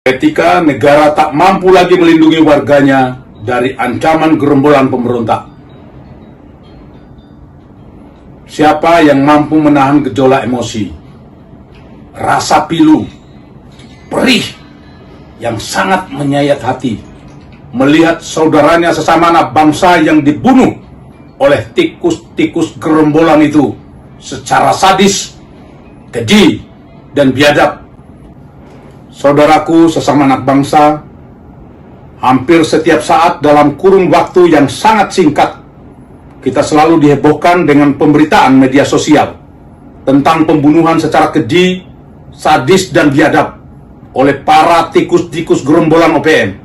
Ketika negara tak mampu lagi melindungi warganya dari ancaman gerombolan pemberontak. Siapa yang mampu menahan gejolak emosi, rasa pilu, perih yang sangat menyayat hati, melihat saudaranya sesama anak bangsa yang dibunuh oleh tikus-tikus gerombolan itu secara sadis, keji, dan biadab. Saudaraku sesama anak bangsa, hampir setiap saat dalam kurun waktu yang sangat singkat, kita selalu dihebohkan dengan pemberitaan media sosial tentang pembunuhan secara keji, sadis, dan biadab oleh para tikus-tikus gerombolan OPM.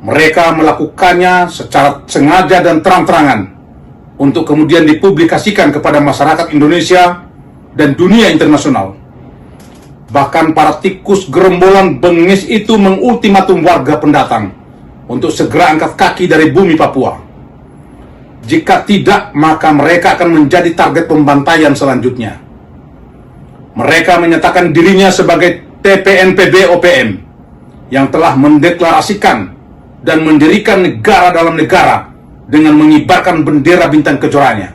Mereka melakukannya secara sengaja dan terang-terangan untuk kemudian dipublikasikan kepada masyarakat Indonesia dan dunia internasional. Bahkan para tikus gerombolan bengis itu mengultimatum warga pendatang untuk segera angkat kaki dari bumi Papua. Jika tidak, maka mereka akan menjadi target pembantaian selanjutnya. Mereka menyatakan dirinya sebagai TPNPB OPM yang telah mendeklarasikan dan mendirikan negara dalam negara dengan mengibarkan bendera bintang kejorannya.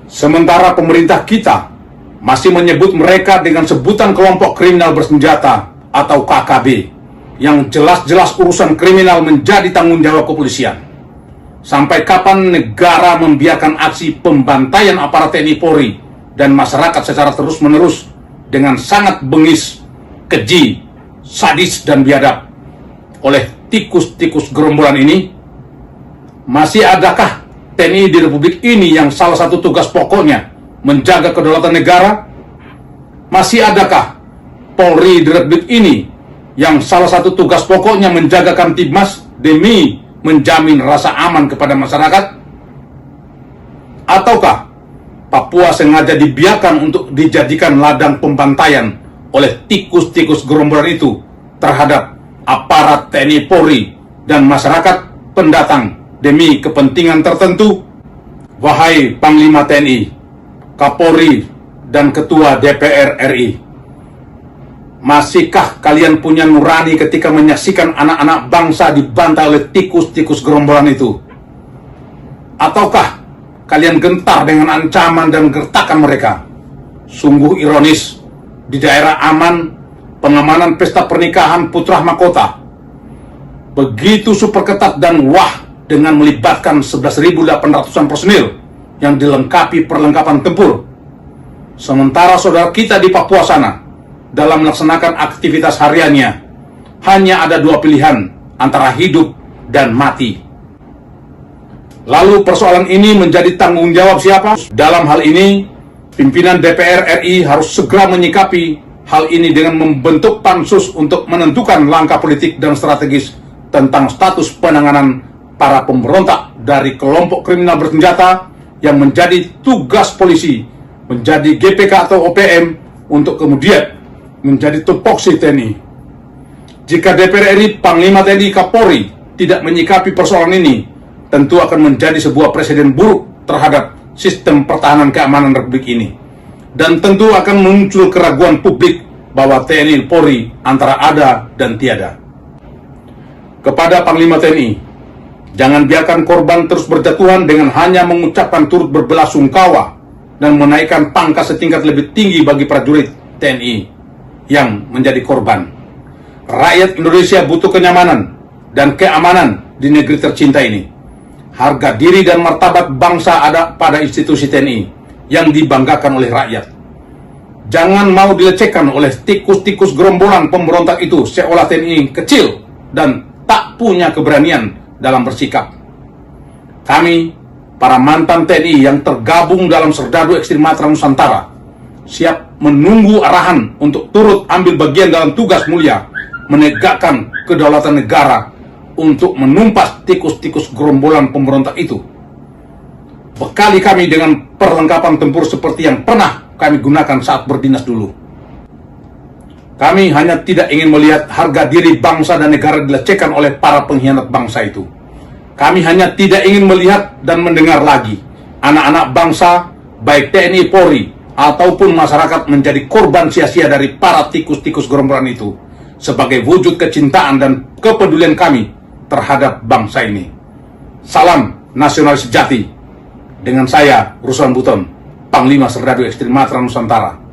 Sementara pemerintah kita masih menyebut mereka dengan sebutan kelompok kriminal bersenjata atau KKB, yang jelas-jelas urusan kriminal menjadi tanggung jawab kepolisian. Sampai kapan negara membiarkan aksi pembantaian aparat TNI Polri dan masyarakat secara terus-menerus dengan sangat bengis, keji, sadis, dan biadab oleh tikus-tikus gerombolan ini? Masih adakah TNI di Republik ini yang salah satu tugas pokoknya menjaga kedaulatan negara? Masih adakah Polri di Republik ini yang salah satu tugas pokoknya menjaga Kamtibmas demi menjamin rasa aman kepada masyarakat? Ataukah Papua sengaja dibiarkan untuk dijadikan ladang pembantaian oleh tikus-tikus gerombolan itu terhadap aparat TNI Polri dan masyarakat pendatang demi kepentingan tertentu? Wahai Panglima TNI, Kapolri, dan Ketua DPR RI, masihkah kalian punya nurani ketika menyaksikan anak-anak bangsa dibantai oleh tikus-tikus gerombolan itu? Ataukah kalian gentar dengan ancaman dan gertakan mereka? Sungguh ironis, di daerah aman, pengamanan pesta pernikahan putra mahkota begitu super ketat dan wah dengan melibatkan 11.800-an personil yang dilengkapi perlengkapan tempur. Sementara saudara kita di Papua sana dalam melaksanakan aktivitas hariannya hanya ada dua pilihan, antara hidup dan mati. Lalu persoalan ini menjadi tanggung jawab siapa? Dalam hal ini, pimpinan DPR RI harus segera menyikapi hal ini dengan membentuk pansus untuk menentukan langkah politik dan strategis tentang status penanganan para pemberontak dari kelompok kriminal bersenjata yang menjadi tugas polisi, menjadi GPK atau OPM, untuk kemudian menjadi tupoksi TNI. Jika DPR RI, Panglima TNI, Kapolri tidak menyikapi persoalan ini, tentu akan menjadi sebuah presiden buruk terhadap sistem pertahanan keamanan Republik ini. Dan tentu akan muncul keraguan publik bahwa TNI Polri antara ada dan tiada. Kepada Panglima TNI, jangan biarkan korban terus berjatuhan dengan hanya mengucapkan turut berbelasungkawa dan menaikkan pangkat setingkat lebih tinggi bagi prajurit TNI yang menjadi korban. Rakyat Indonesia butuh kenyamanan dan keamanan di negeri tercinta ini. Harga diri dan martabat bangsa ada pada institusi TNI yang dibanggakan oleh rakyat. Jangan mau dilecehkan oleh tikus-tikus gerombolan pemberontak itu seolah TNI kecil dan tak punya keberanian dalam bersikap. Kami, para mantan TNI yang tergabung dalam Serdadu Ekstrim Matra Nusantara, siap menunggu arahan untuk turut ambil bagian dalam tugas mulia menegakkan kedaulatan negara untuk menumpas tikus-tikus gerombolan pemberontak itu. Bekali kami dengan perlengkapan tempur seperti yang pernah kami gunakan saat berdinas dulu. Kami hanya tidak ingin melihat harga diri bangsa dan negara dilecehkan oleh para pengkhianat bangsa itu. Kami hanya tidak ingin melihat dan mendengar lagi anak-anak bangsa, baik TNI Polri ataupun masyarakat, menjadi korban sia-sia dari para tikus-tikus gerombolan itu. sebagai wujud kecintaan dan kepedulian kami terhadap bangsa ini. Salam nasionalis sejati. Dengan saya, Ruslan Buton, Panglima Serdadu Ekstrim Matra Nusantara.